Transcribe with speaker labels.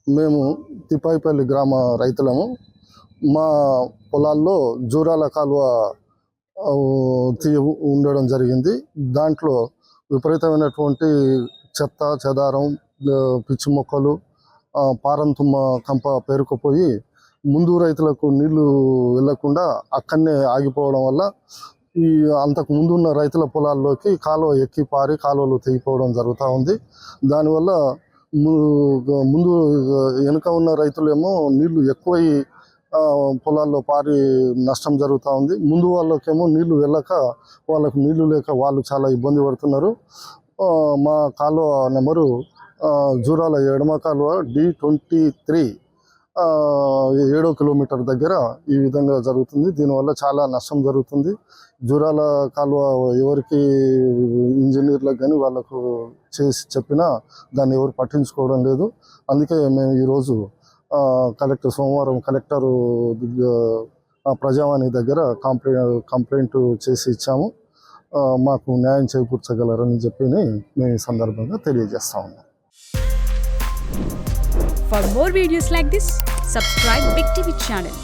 Speaker 1: మేము తిప్పాయిపల్లి గ్రామ రైతులము. మా పొలాల్లో జూరాల కాలువ ఉండడం జరిగింది. దాంట్లో విపరీతమైనటువంటి చెత్త చెదారం, పిచ్చి మొక్కలు, పారంతుమ్మ కంప పేరుకుపోయి ముందు రైతులకు నీళ్లు వెళ్లకుండా అక్కడనే ఆగిపోవడం వల్ల ఈ అంతకు ముందు ఉన్న రైతుల పొలాల్లోకి కాలువ ఎక్కి పారి కాలువలు తెగిపోవడం జరుగుతూ ఉంది. దానివల్ల ముందు వెనుక ఉన్న రైతులేమో నీళ్లు ఎక్కువై పొలాల్లో పారి నష్టం జరుగుతూ ఉంది. ముందు వాళ్ళకేమో నీళ్లు వెళ్ళక వాళ్ళకు నీళ్లు లేక వాళ్ళు చాలా ఇబ్బంది పడుతున్నారు. మా కాలువ నెంబరు జూరాల ఎడమ కాలువ D23 7వ కిలోమీటర్ దగ్గర ఈ విధంగా జరుగుతుంది. దీనివల్ల చాలా నష్టం జరుగుతుంది. జూరాల కాలువ ఎవరికి ఇంజనీర్లకు కానీ వాళ్ళకు చేసి చెప్పినా దాన్ని ఎవరు పట్టించుకోవడం లేదు. అందుకే మేము ఈరోజు సోమవారం కలెక్టర్ ప్రజావాణి దగ్గర కంప్లైంట్ చేసి ఇచ్చాము. మాకు న్యాయం చేకూర్చగలరని చెప్పి మేము ఈ సందర్భంగా తెలియజేస్తా ఉన్నాం.
Speaker 2: For more videos like this, subscribe Big TV channel.